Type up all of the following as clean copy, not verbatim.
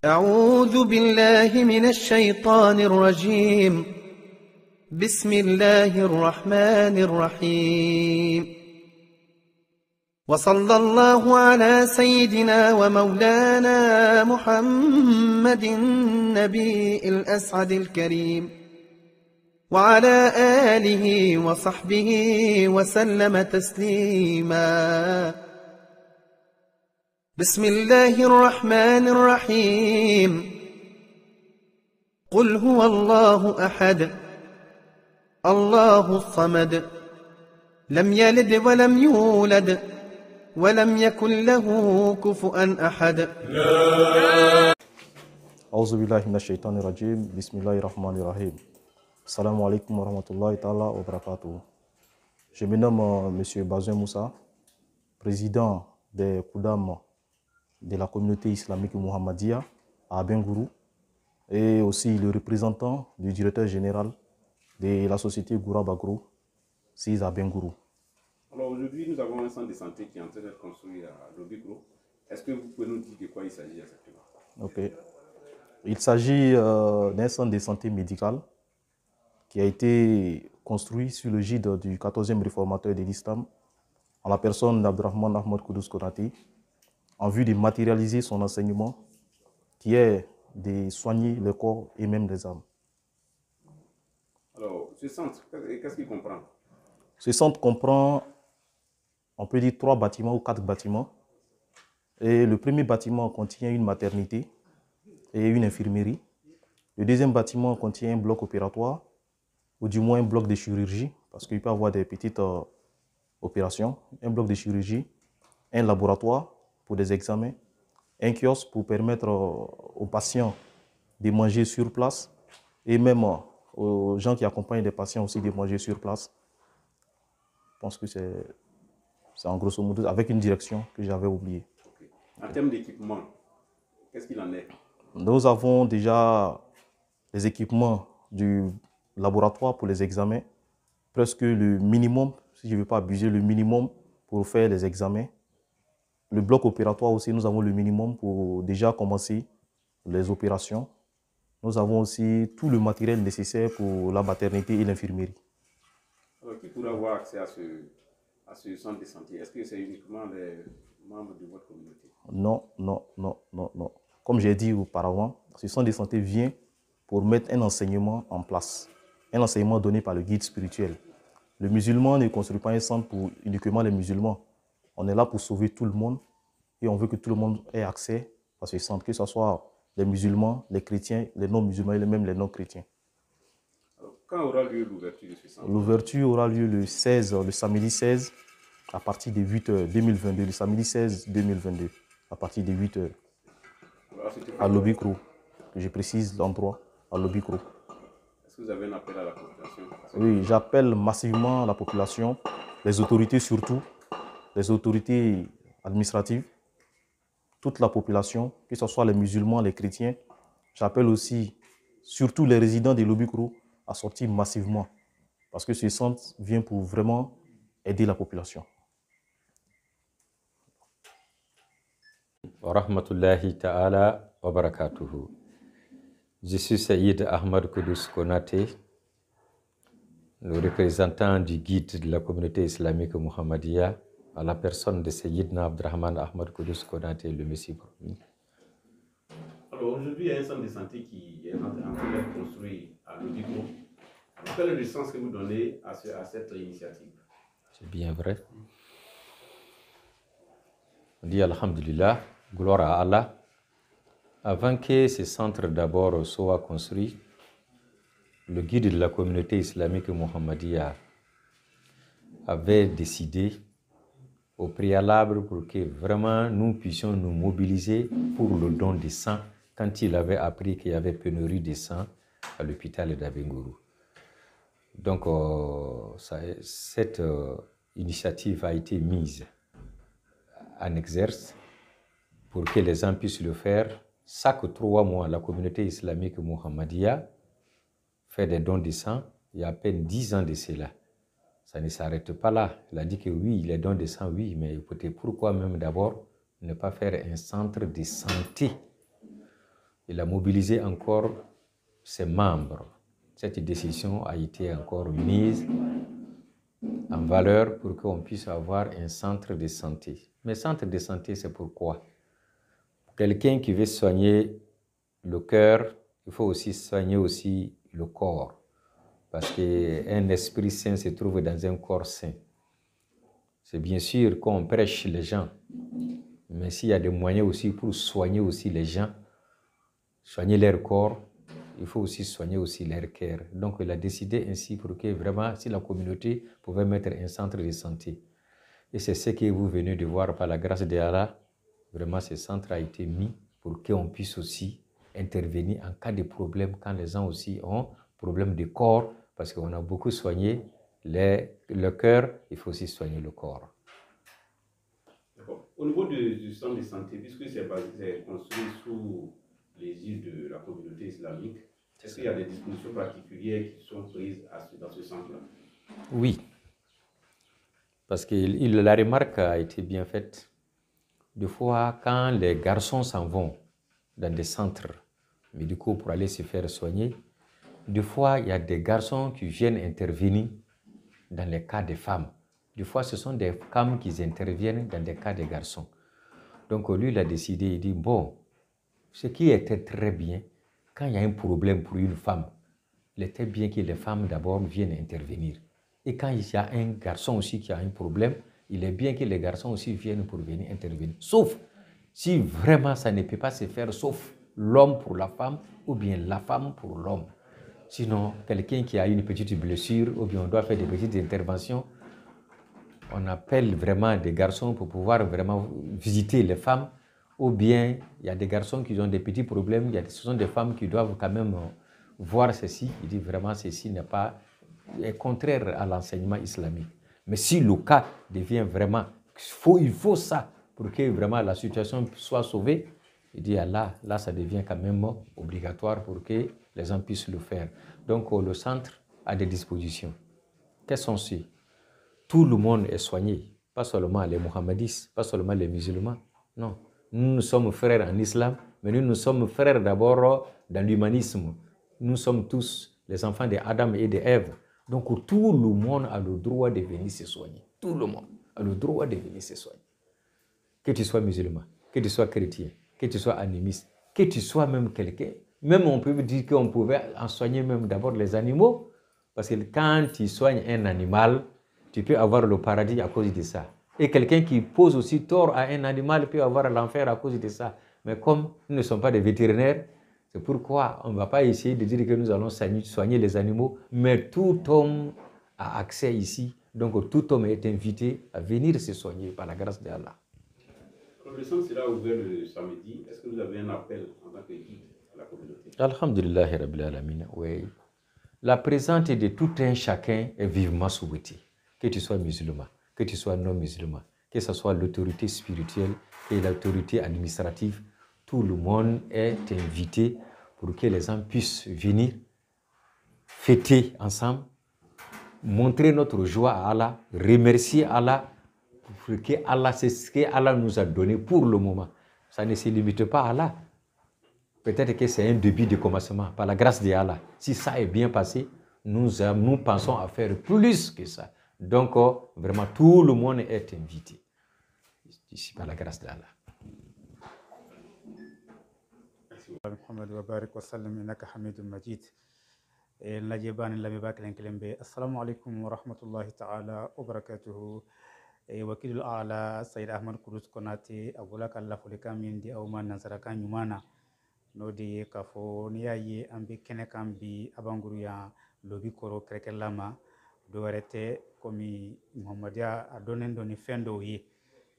أعوذ بالله من الشيطان الرجيم. بسم الله الرحمن الرحيم. وصلى الله على سيدنا ومولانا محمد النبي الأسعد الكريم وعلى آله وصحبه وسلم تسليما. بسم الله الرحمن الرحيم. قل هو الله أحد الله الصمد لم يلد ولم يولد ولم يكن له كفؤا أحد. أعوذ بالله من الشيطان الرجيم. بسم الله الرحمن الرحيم. Assalamu alaikum wa rahmatullahi ta'ala wa barakatuh. Je me nomme Monsieur Bazoum Moussa, président des Koudam de la communauté islamique Muhammadiyya à Abengourou et aussi le représentant du directeur général de la société Goura Bagro, c'est à Abengourou. Alors aujourd'hui, nous avons un centre de santé qui est en train d'être construit à Lobigro. Est-ce que vous pouvez nous dire de quoi il s'agit exactement? Ok. Il s'agit d'un centre de santé médical qui a été construit sur le gîte du 14e réformateur de l'islam, en la personne d'Abdurrahman Ahmad Koudous Konate, en vue de matérialiser son enseignement, qui est de soigner le corps et même les âmes. Alors, ce centre, qu'est-ce qu'il comprend? Ce centre comprend, on peut dire, 3 bâtiments ou 4 bâtiments. Et le premier bâtiment contient une maternité et une infirmerie. Le deuxième bâtiment contient un bloc opératoire, ou du moins un bloc de chirurgie, parce qu'il peut y avoir des petites opérations, un bloc de chirurgie, un laboratoire pour des examens, un kiosque pour permettre aux patients de manger sur place, et même aux gens qui accompagnent les patients aussi de manger sur place. Je pense que c'est en grosso modo avec une direction que j'avais oubliée. Okay. En termes d'équipement, qu'est-ce qu'il en est? Nous avons déjà les équipements du laboratoire pour les examens, presque le minimum, si je ne veux pas abuser, le minimum pour faire les examens. Le bloc opératoire aussi, nous avons le minimum pour déjà commencer les opérations. Nous avons aussi tout le matériel nécessaire pour la maternité et l'infirmerie. Alors, qui pourra avoir accès à ce centre de santé? Est-ce que c'est uniquement les membres de votre communauté? Non, non, non, non, non. Comme j'ai dit auparavant, ce centre de santé vient pour mettre un enseignement en place. Un enseignement donné par le guide spirituel. Le musulman ne construit pas un centre pour uniquement les musulmans. On est là pour sauver tout le monde et on veut que tout le monde ait accès à ce centre, que ce soit les musulmans, les chrétiens, les non-musulmans et même les non-chrétiens. Quand aura lieu l'ouverture de ce centre? L'ouverture aura lieu le samedi 16, à partir de 8h 2022. Le samedi 16 2022, à partir de 8h. À Lobicro. Je précise l'endroit, à Lobicro. Est-ce que vous avez un appel à la population? Oui, j'appelle massivement la population, les autorités surtout, les autorités administratives, toute la population, que ce soit les musulmans, les chrétiens. J'appelle aussi surtout les résidents de Lobicro à sortir massivement, parce que ce centre vient pour vraiment aider la population. Wa rahmatullahi ta'ala wa barakatuhu. Je suis Saïd Ahmad Koudous Konate, le représentant du guide de la communauté islamique Muhammadiyya, à la personne de Sayyidna Abdurrahman Ahmad Koudous Konate, le Messie promis. Alors aujourd'hui, il y a un centre de santé qui est en train d'être construit à Lobigro. Quel est le sens que vous donnez à cette initiative? C'est bien vrai. On dit Alhamdulillah, gloire à Allah. Avant que ce centre d'abord soit construit, le guide de la communauté islamique Muhammadiyya avait décidé au préalable pour que vraiment nous puissions nous mobiliser pour le don de sang quand il avait appris qu'il y avait pénurie de sang à l'hôpital d'Abengourou. Donc cette initiative a été mise en exerce pour que les gens puissent le faire. Chaque 3 mois, la communauté islamique Muhammadiyya fait des dons de sang. Il y a à peine 10 ans de cela. Ça ne s'arrête pas là. Il a dit que oui, les dons de sang, oui, mais écoutez, pourquoi même d'abord ne pas faire un centre de santé Il a mobilisé encore ses membres. Cette décision a été encore mise en valeur pour qu'on puisse avoir un centre de santé. Mais centre de santé, c'est pourquoi? Quelqu'un qui veut soigner le cœur, il faut aussi soigner aussi le corps. Parce qu'un esprit sain se trouve dans un corps sain. C'est bien sûr qu'on prêche les gens, mais s'il y a des moyens aussi pour soigner aussi les gens, soigner leur corps, il faut aussi soigner aussi leur cœur. Donc il a décidé ainsi pour que vraiment, si la communauté pouvait mettre un centre de santé. Et c'est ce que vous venez de voir par la grâce d'Allah. Vraiment, ce centre a été mis pour qu'on puisse aussi intervenir en cas de problème, quand les gens aussi ont problème de corps, parce qu'on a beaucoup soigné le cœur, il faut aussi soigner le corps. D'accord. Au niveau du centre de santé, puisque c'est construit sous les yeux de la communauté islamique, est-ce qu'il y a des dispositions particulières qui sont prises dans ce centre-là? Oui, parce que la remarque a été bien faite. Des fois, quand les garçons s'en vont dans des centres médicaux pour aller se faire soigner, des fois, il y a des garçons qui viennent intervenir dans les cas des femmes. Des fois, ce sont des femmes qui interviennent dans des cas des garçons. Donc, lui, il a décidé, il dit, bon, ce qui était très bien, quand il y a un problème pour une femme, il était bien que les femmes d'abord viennent intervenir. Et quand il y a un garçon aussi qui a un problème, il est bien que les garçons aussi viennent pour venir intervenir. Sauf si vraiment ça ne peut pas se faire, sauf l'homme pour la femme ou bien la femme pour l'homme. Sinon, quelqu'un qui a une petite blessure ou bien on doit faire des petites interventions, on appelle vraiment des garçons pour pouvoir vraiment visiter les femmes. Ou bien, il y a des garçons qui ont des petits problèmes, ce sont des femmes qui doivent quand même voir ceci. Il dit vraiment ceci n'est pas contraire à l'enseignement islamique. Mais si le cas devient vraiment, il faut ça pour que vraiment la situation soit sauvée, il dit là ça devient quand même obligatoire pour que les gens puissent le faire. Donc le centre a des dispositions. Quelles sont-elles? Tout le monde est soigné, pas seulement les Mohammedistes, pas seulement les musulmans. Non, nous sommes frères en islam, mais nous sommes frères d'abord dans l'humanisme. Nous sommes tous les enfants d'Adam et d'Ève. Donc tout le monde a le droit de venir se soigner. Tout le monde a le droit de venir se soigner. Que tu sois musulman, que tu sois chrétien, que tu sois animiste, que tu sois même quelqu'un. Même on peut dire qu'on pouvait en soigner même d'abord les animaux. Parce que quand tu soignes un animal, tu peux avoir le paradis à cause de ça. Et quelqu'un qui pose aussi tort à un animal peut avoir l'enfer à cause de ça. Mais comme nous ne sommes pas des vétérinaires, c'est pourquoi on ne va pas essayer de dire que nous allons soigner les animaux, mais tout homme a accès ici. Donc tout homme est invité à venir se soigner par la grâce d'Allah. Le centre sera ouvert le samedi. Est-ce que vous avez un appel en tant que guide à la communauté? Alhamdulillah Rabbil Alamin, oui. La présence de tout un chacun est vivement souhaitée. Que tu sois musulman, que tu sois non musulman, que ce soit l'autorité spirituelle et l'autorité administrative, tout le monde est invité pour que les gens puissent venir fêter ensemble, montrer notre joie à Allah, remercier Allah pour que Allah, c'est ce que Allah nous a donné pour le moment. Ça ne se limite pas à Allah. Peut-être que c'est un début de commencement, par la grâce de Allah. Si ça est bien passé, nous pensons à faire plus que ça. Donc, vraiment, tout le monde est invité. Ici, par la grâce d'Allah. محمد وبارك وسلم إنك حميد مجيد. النجيبان اللي بباكلين كلمة السلام عليكم ورحمة الله تعالى وبركاته. وكيل الأعلى سيد أحمد كروس كوناتي أقول لك الله فلكم يندي أو ما نزر كان يمانا نودي كفو نياي أمبي كنك أمبي أبانغوريا لوبي كورو كركلما دوارته كومي محمديا أدونن دوني فندوي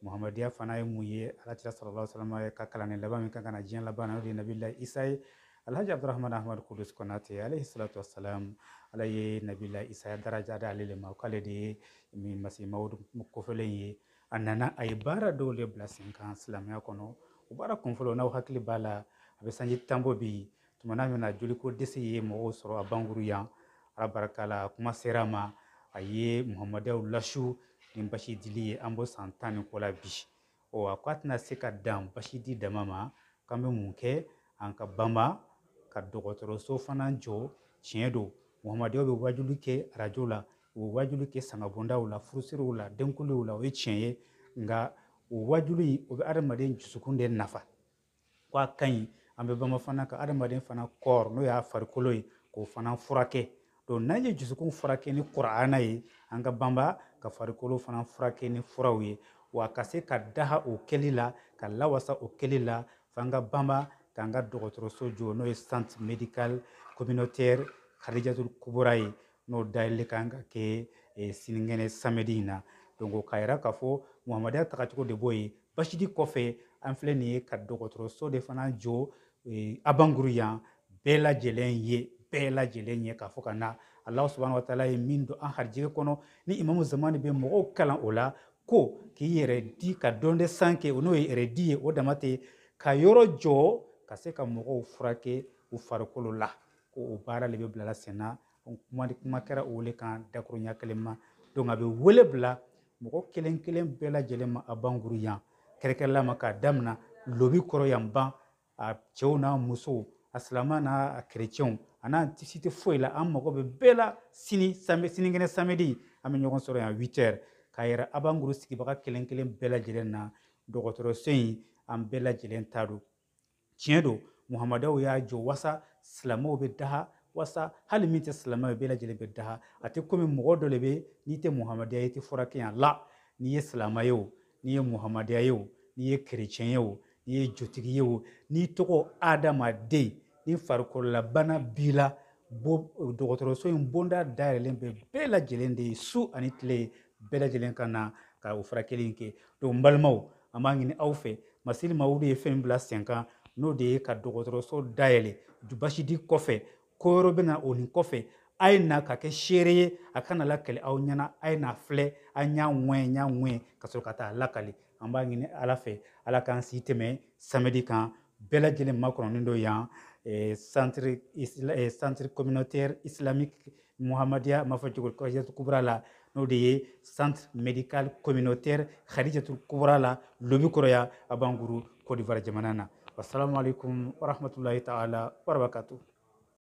Muhammadiya fana ye mun ye alakira sallallahu alaihi wasallam ka kalanni laban min kan ka na diɲɛ laban na o de ye nabilahi isa ye alhaji abdurahman ahmad kudus konate alayhi salatu wassalam ala ye nabilahi isa daraja d'ale le ma k'ale de ye min masi mawudu kofɔlen ye a nana a ye baara dɔw le bila sen kan silamɛya kɔnɔ o baara kunfɔlɔ n'aw hakili b'a la a bɛ sanji tanbɔ bi tumana min na joliko dɛsɛ ye mɔgɔw sɔrɔ a bankuru yan ala barika la kuma sera ma a ye muhamadiyaw lasu ni basi dili ye an bɔ san 10 ni kɔ la bi a ko a tɛna se ka dan basi di dama ma k'an bɛ mun kɛ an ka bama ka dɔgɔtɔrɔso fana jɔ tiɲɛ don muhamadiyaw bɛ wajuli kɛ arajo la u bɛ wajuli kɛ sangabondaw la furusiriw la denkuliw la o ye tiɲɛ ye nka o wajuli o bɛ adamaden dusukun de nafa ko a ka ɲi an bɛ bama fana ka adamaden fana kɔɔr n'o y'a farikolo ye k'o fana furakɛ donc n'an ye dusukun furakɛ ni kur'ana ye an ka banba ka farikolo fana furakɛ ni furaw ye wa ka se ka daha o kɛli la ka lawasa o kɛli la f'an ka banba k'an ka dɔgɔtɔrɔso jɔ n'o ye centre médical communautaire Khadijatul Kubura ye n'o dayɛlɛ kan ka kɛ sinikɛnɛ samedi in na donc k'a yira k'a fɔ muhamadiya tagacogo de b'o ye basidi kɔfɛ an filɛ nin ye ka dɔgɔtɔrɔso de fana jɔ Abanguru yan bɛɛ lajɛlen ye k'a fɔ ka na Allah subhanahu wa ta'ala ye min don an harijɛgɛ kɔnɔ ni imamu zamani bɛ mɔgɔw kalan o la ko k'i yɛrɛ di ka dɔnde san kɛ o n'o ye yɛrɛ di ye o dama tɛ ka yɔrɔ jɔ ka se ka mɔgɔw furakɛ u farikolo la ko o baara de bɛ bilala sen na kuma kɛra o wele kan dakuruɲa kelen ma donc a bɛ wele bila mɔgɔ kelen kelen bɛɛ lajɛlen ma Abanguru yan kɛrɛkɛrɛla ma k'a damina lobi kɔrɔ yan ban a cɛw n'a musow a silamɛ n'a kerecɛnw a n'a si tɛ foyi la an mago bɛ bɛɛ la sinikɛnɛ samedi an bɛ ɲɔgɔn sɔrɔ yan 8h k'a yɛrɛ Abanguru sigibaga kelen kelen bɛɛ lajɛlen na dɔgɔtɔrɔso in an bɛɛ lajɛlen ta don tiɲɛ don muhamadiyaw y'a jɔ wasa silamɛw bɛ daha wasa hali min tɛ silamɛ ye bɛɛ lajɛlen bɛ daha a tɛ komi mɔgɔ dɔ de bɛ n'i tɛ muhamadiya ye i tɛ furakɛ yan la n'i ye silamɛ ye o n'i ye muhamadiya ye o n'i ye kerecɛn ye o n'i ye jotigi ye o n'i tɔgɔ adamaden ni farikololabana b'i la dɔgɔtɔrɔso in bonda dayɛlɛlen bɛ bɛɛ lajɛlen de ye su ani tile bɛɛ lajɛlen ka na ka o furakɛli in kɛ donc n balimaw an b'a ɲini aw fɛ Masili Mawudu ye fɛn bila sen kan n'o de ye ka dɔgɔtɔrɔso dayɛlɛ basidi kɔfɛ ko yɔrɔ bɛ na o nin kɔfɛ a ye na ka kɛ seere ye a kana lakali aw ɲɛna a ye na filɛ a y'a ŋɛn ka sɔrɔ ka taa lakali an b'a ɲini ala fɛ ala k'an si tɛmɛ samedi kan bɛɛ lajɛlen makɔnɔnin dɔ yan centre communautaire islamique muhamadiya m'a fɔ cogo Khadijatul Kubura la n'o de ye centre médical communautaire Khadijatul Kubura la lobi kɔrɔ yan Abanguru Côte d'Ivoire jamana na wassalamu alaikum warahmatullahi ta'ala wabarakatuh